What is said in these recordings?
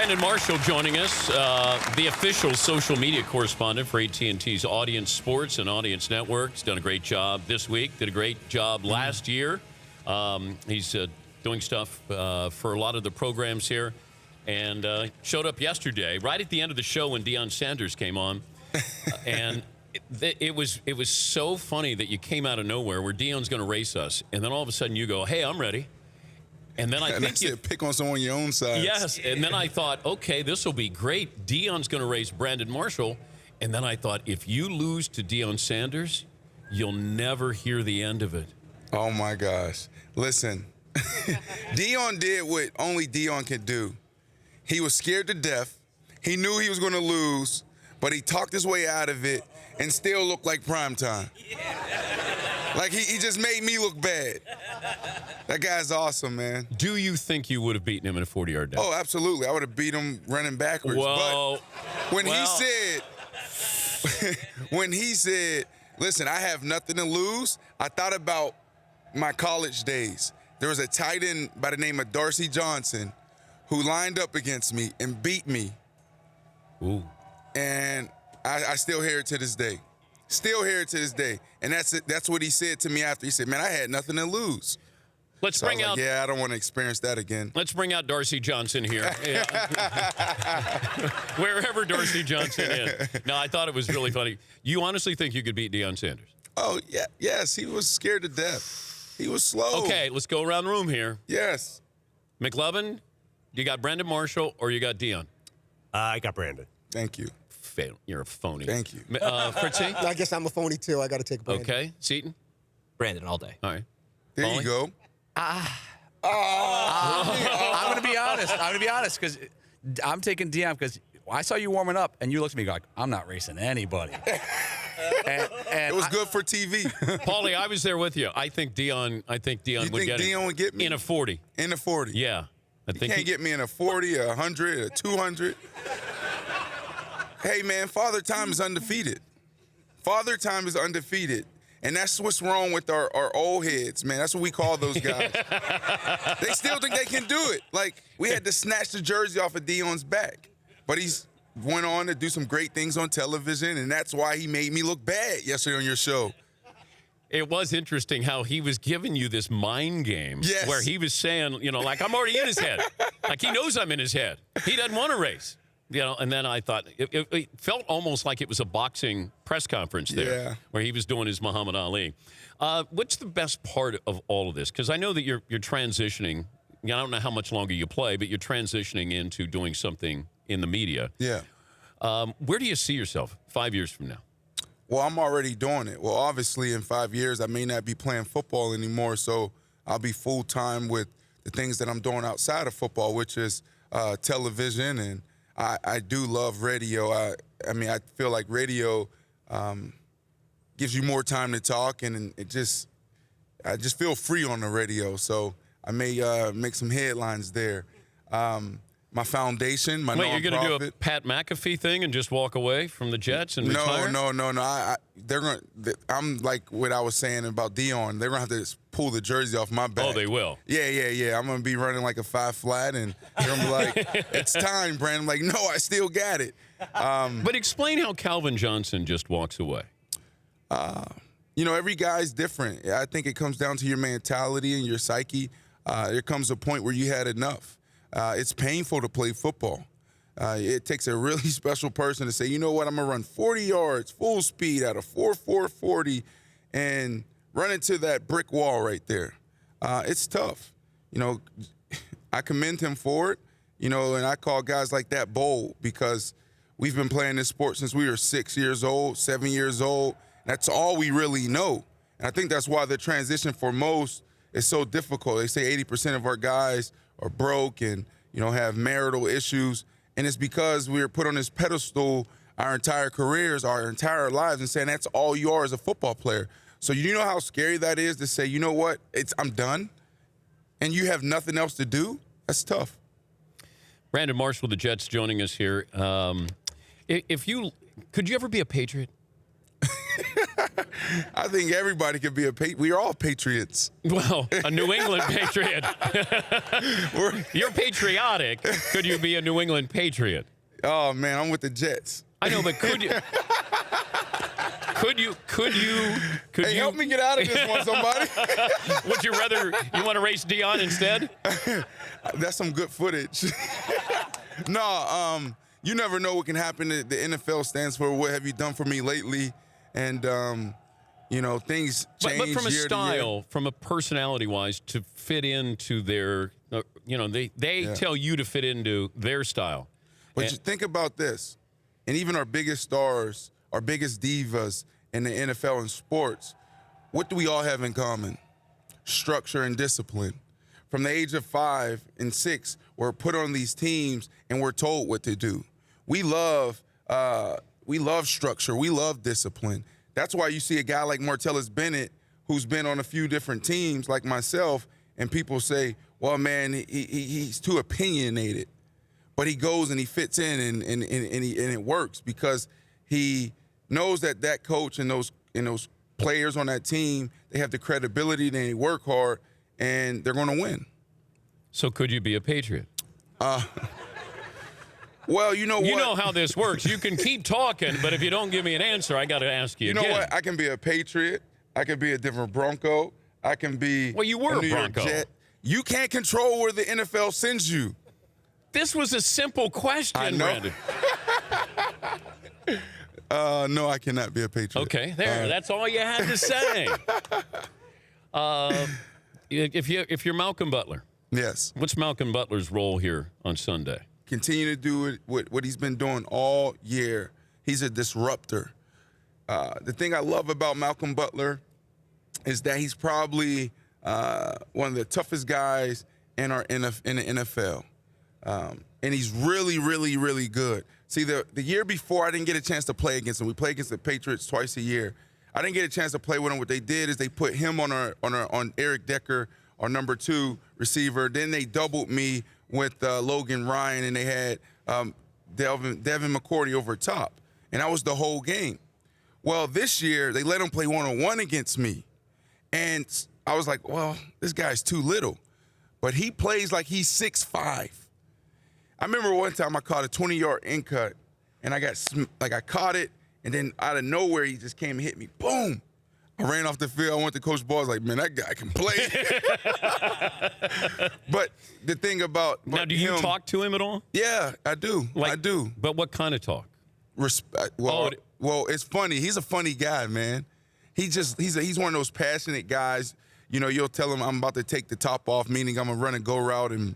Brandon Marshall joining us, the official social media correspondent for AT&T's Audience Sports and Audience Network. He's done a great job this week, did a great job last year. He's doing stuff for a lot of the programs here, and showed up yesterday, right at the end of the show when Deion Sanders came on. And it was so funny that you came out of nowhere where Deion's going to race us, and then all of a sudden you go, hey, I'm ready. And then I think you pick on someone your own side. Yes, and then I thought, okay, this will be great. Deion's going to race Brandon Marshall. And then I thought, if you lose to Deion Sanders, you'll never hear the end of it. Oh, my gosh. Listen, Deion did what only Deion can do. He was scared to death. He knew he was going to lose, but he talked his way out of it and still looked like primetime. Like, he just made me look bad. That guy's awesome, man. Do you think you would have beaten him in a 40-yard dash? Oh, absolutely. I would have beat him running backwards. Whoa. But when he said, listen, I have nothing to lose, I thought about my college days. There was a tight end by the name of Darcy Johnson who lined up against me and beat me. Ooh. And I still hear it to this day. Still hear it to this day. And that's what he said to me after. He said, man, I had nothing to lose. Let's bring out. Yeah, I don't want to experience that again. Let's bring out Darcy Johnson here. Wherever Darcy Johnson is. No, I thought it was really funny. You honestly think you could beat Deion Sanders? Oh, yeah. Yes, he was scared to death. He was slow. Okay, let's go around the room here. Yes. McLovin, you got Brandon Marshall or you got Deion? I got Brandon. Thank you. You're a phony. Thank you. Fritzy? I guess I'm a phony, too. I got to take Brandon. Okay. Seton? Brandon all day. All right. There Paulie? you go. I'm going to be honest because I'm taking Deion because I saw you warming up and you looked at me like, I'm not racing anybody. and it was good for TV. Paulie, I was there with you. I think Deion would get Deion would get me? in a 40. In a 40? Yeah. You can't get me in a 40, a 100, a 200. Hey, man, Father Time is undefeated. Father Time is undefeated. And that's what's wrong with our old heads, man. That's what we call those guys. They still think they can do it. Like, we had to snatch the jersey off of Deion's back. But he's went on to do some great things on television, and that's why he made me look bad yesterday on your show. It was interesting how he was giving you this mind game where he was saying, like, I'm already in his head. Like, he knows I'm in his head. He doesn't want to race. And then I thought it felt almost like it was a boxing press conference there where he was doing his Muhammad Ali. What's the best part of all of this? Because I know that you're transitioning. I don't know how much longer you play, but you're transitioning into doing something in the media. Yeah. Where do you see yourself 5 years from now? Well, I'm already doing it. Well, obviously, in 5 years, I may not be playing football anymore, so I'll be full-time with the things that I'm doing outside of football, which is television, and I do love radio. I mean, I feel like radio gives you more time to talk, and I just feel free on the radio. So I may make some headlines there. My foundation, my nonprofit. Wait, you're going to do a Pat McAfee thing and just walk away from the Jets and retire? No. I'm like what I was saying about Deion. They're going to have to pull the jersey off my back. Oh, they will? Yeah. I'm going to be running like a 5 flat, and they're going to be like, it's time, Brandon. I'm like, no, I still got it. But explain how Calvin Johnson just walks away. Every guy's different. I think it comes down to your mentality and your psyche. There comes a point where you had enough. It's painful to play football. It takes a really special person to say, you know what, I'm going to run 40 yards, full speed at a 4.40 and run into that brick wall right there. It's tough. I commend him for it, and I call guys like that bold because we've been playing this sport since we were 6 years old, 7 years old. That's all we really know. And I think that's why the transition for most is so difficult. They say 80% of our guys are broke and, have marital issues. And it's because we were put on this pedestal our entire careers, our entire lives, and saying that's all you are as a football player. So you know how scary that is to say, you know what, I'm done, and you have nothing else to do? That's tough. Brandon Marshall, the Jets, joining us here. Could you ever be a Patriot? I think everybody could be a we are all patriots. Well, a New England Patriot. You're patriotic. Could you be a New England Patriot? Oh man, I'm with the Jets. I know, but could you? Could you? Hey, help me get out of this one, somebody. Would you rather? You want to race Dion instead? That's some good footage. No, you never know what can happen. The NFL stands for "What have you done for me lately?" And you know, things change. But from a year to style, year. from a personality-wise, to fit into their, you know, they tell you to fit into their style. But you think about this, and even our biggest stars, our biggest divas in the NFL and sports, what do we all have in common? Structure and discipline. From the age of 5 and 6, we're put on these teams and we're told what to do. We love structure. We love discipline. That's why you see a guy like Martellus Bennett, who's been on a few different teams like myself, and people say, well, man, he's too opinionated. But he goes and he fits in and it works because he knows that coach and those players on that team, they have the credibility, they work hard, and they're going to win. So could you be a Patriot? Well, you know what? You know how this works. You can keep talking, but if you don't give me an answer, I got to ask you again. You know what? I can be a Patriot. I can be a different Bronco. I can be Well, you were a New York Bronco. Jet. You can't control where the NFL sends you. This was a simple question, I know. Brandon. No, I cannot be a Patriot. Okay, there. That's all you had to say. If you're Malcolm Butler, Yes. what's Malcolm Butler's role here on Sunday? Continue to do what he's been doing all year. He's a disruptor. The thing I love about Malcolm Butler is that he's probably one of the toughest guys in the NFL. And he's really, really, really good. See, the year before, I didn't get a chance to play against him. We play against the Patriots twice a year. I didn't get a chance to play with him. What they did is they put him on Eric Decker, our number 2 receiver. Then they doubled me with Logan Ryan, and they had Devin McCourty over top. And that was the whole game. Well, this year, they let him play one-on-one against me. And I was like, well, this guy's too little. But he plays like he's 6'5". I remember one time I caught a 20-yard in cut, and I caught it, and then out of nowhere, he just came and hit me. Boom. I ran off the field. I went to Coach Ball. I was like, man, that guy can play. But the thing about Now, do you talk to him at all? Yeah, I do. I do. But what kind of talk? Respect. Well, it's funny. He's a funny guy, man. He's one of those passionate guys. You know, you'll tell him I'm about to take the top off, meaning I'm gonna run a go route and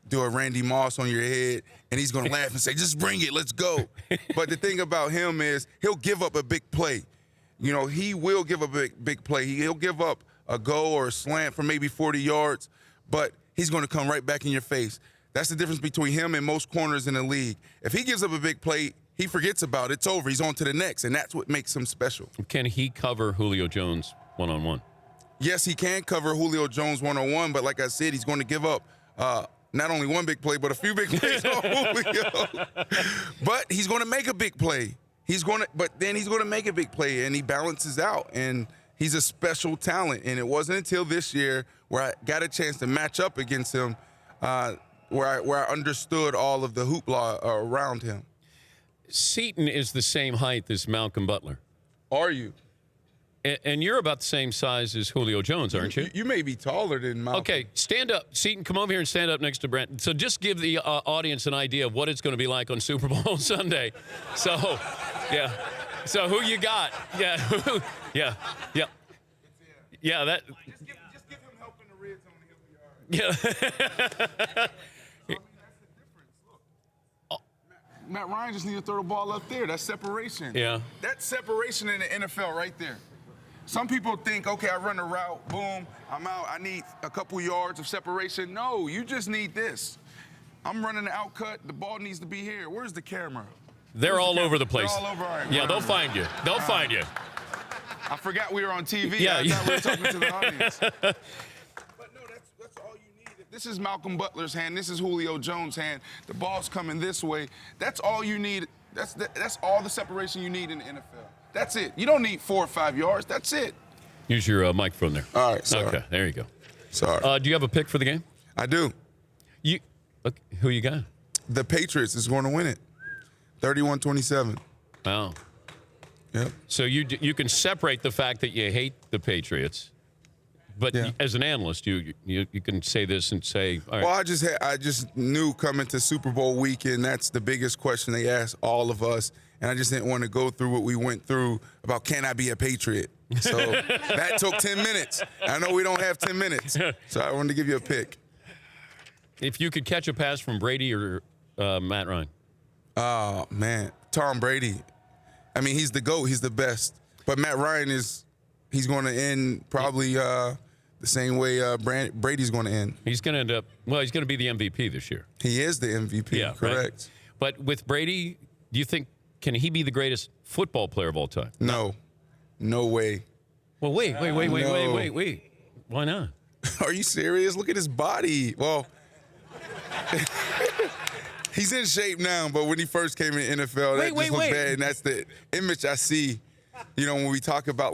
do a Randy Moss on your head, and he's gonna laugh and say, "Just bring it, let's go." But the thing about him is he'll give up a big play. You know, he will give up a big play. He'll give up a go or a slant for maybe 40 yards, but he's gonna come right back in your face. That's the difference between him and most corners in the league. If he gives up a big play, he forgets about it. It's over. He's on to the next, and that's what makes him special. Can he cover Julio Jones one-on-one? Yes, he can cover Julio Jones one-on-one, but like I said, he's going to give up not only one big play, but a few big plays on Julio. But he's going to make a big play. But then he's going to make a big play, and he balances out, and he's a special talent. And it wasn't until this year where I got a chance to match up against him where I understood all of the hoopla around him. Seton is the same height as Malcolm Butler. Are you? And you're about the same size as Julio Jones, aren't you? You may be taller than Malcolm. Okay, stand up. Seton, come over here and stand up next to Brent. So just give the audience an idea of what it's going to be like on Super Bowl Sunday. So, yeah. So who you got? Yeah. Yeah. Yeah. Yeah, that. Just give him help in the red zone and he'll be all right. Yeah. Matt Ryan just needs to throw the ball up there. That's separation. Yeah. That's separation in the NFL right there. Some people think, okay, I run a route, boom, I'm out. I need a couple yards of separation. No, you just need this. I'm running the out cut. The ball needs to be here. Where's the camera? They're all over the place. They're all over. All right, yeah, they'll find you. They'll find you. I forgot we were on TV. Yeah. I thought we were talking to the audience. But no, that's all you need. If this is Malcolm Butler's hand. This is Julio Jones' hand. The ball's coming this way. That's all you need. That's all the separation you need in the NFL. That's it. You don't need 4 or 5 yards. That's it. Use your microphone there. All right, sorry. Okay, there you go. Sorry. Do you have a pick for the game? I do. Who you got? The Patriots is going to win it. 31-27. Wow. Yep. So you can separate the fact that you hate the Patriots, but Yeah. as an analyst, you can say this and say, all right. Well, I just knew coming to Super Bowl weekend, that's the biggest question they asked all of us, and I just didn't want to go through what we went through about can I be a Patriot? So that took 10 minutes. I know we don't have 10 minutes, so I wanted to give you a pick. If you could catch a pass from Brady or Matt Ryan. Oh, man. Tom Brady. I mean, he's the GOAT. He's the best. But Matt Ryan he's going to end probably the same way Brady's going to end. He's going to end up, he's going to be the MVP this year. He is the MVP, Yeah, correct. Right? But with Brady, do you think, can he be the greatest football player of all time? No. No way. Well, wait. No. Why not? Are you serious? Look at his body. Well, he's in shape now, but when he first came in the NFL, that just looked bad, and that's the image I see, when we talk about,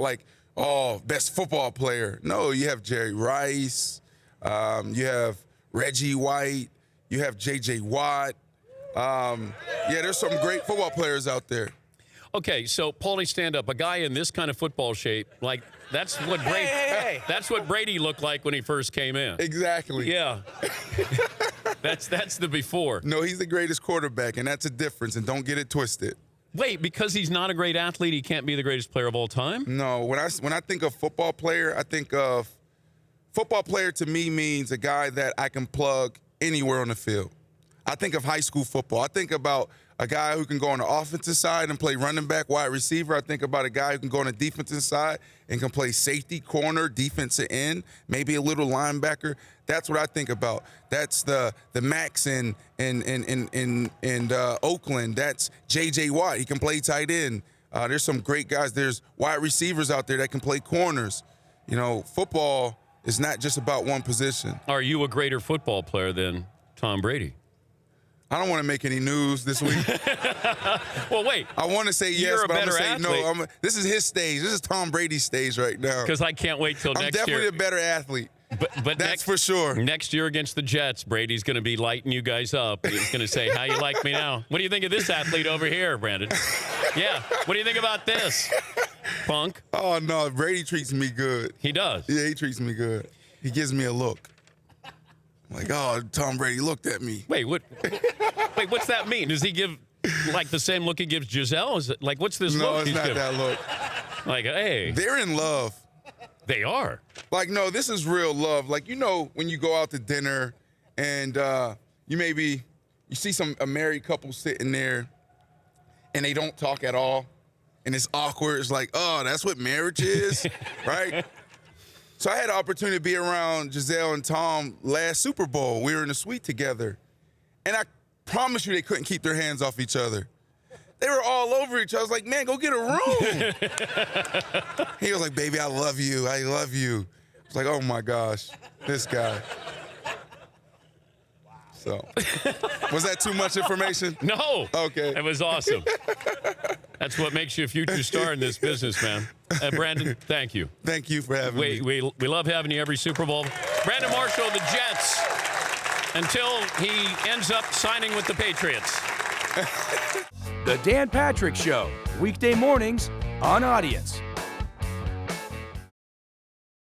best football player. No, you have Jerry Rice, you have Reggie White, you have J.J. Watt. There's some great football players out there. Okay, so Paulie, stand up. A guy in this kind of football shape, that's what Brady. That's what Brady looked like when he first came in. Exactly. Yeah. That's the before. No, he's the greatest quarterback, and that's a difference. And don't get it twisted. Wait, because he's not a great athlete, he can't be the greatest player of all time? No, when I think of football player, I think of football player to me means a guy that I can plug anywhere on the field. I think of high school football. I think about a guy who can go on the offensive side and play running back, wide receiver. I think about a guy who can go on the defensive side and can play safety, corner, defensive end, maybe a little linebacker. That's what I think about. That's the Max in Oakland. That's J.J. Watt. He can play tight end. There's some great guys. There's wide receivers out there that can play corners. Football is not just about one position. Are you a greater football player than Tom Brady? I don't want to make any news this week. Well, wait. I want to say yes, You're a but I'm better going to say athlete. no. This is his stage. This is Tom Brady's stage right now. Because I can't wait till I'm next definitely year. a better athlete. But that's for sure. Next year against the Jets, Brady's going to be lighting you guys up. He's going to say, how you like me now? What do you think of this athlete over here, Brandon? Yeah. What do you think about this, punk? Oh, no. Brady treats me good. He does? Yeah, he treats me good. He gives me a look. I'm like, oh, Tom Brady looked at me. Wait, what's that mean? Does he give the same look he gives Giselle? Is it what's this look? No, it's he's not giving? that look. Hey. They're in love. They are. No, this is real love. When you go out to dinner and you see a married couple sitting there and they don't talk at all and it's awkward. It's like, oh, that's what marriage is, right? So I had the opportunity to be around Giselle and Tom last Super Bowl. We were in the suite together. And I promise you they couldn't keep their hands off each other. They were all over each other. I was like, man, go get a room. He was like, baby, I love you. I love you. I was like, oh, my gosh, this guy. So, was that too much information? No. Okay. It was awesome. That's what makes you a future star in this business, man. Brandon, thank you. Thank you for having me. We love having you every Super Bowl. Brandon Marshall, the Jets, until he ends up signing with the Patriots. The Dan Patrick Show, weekday mornings on Audience.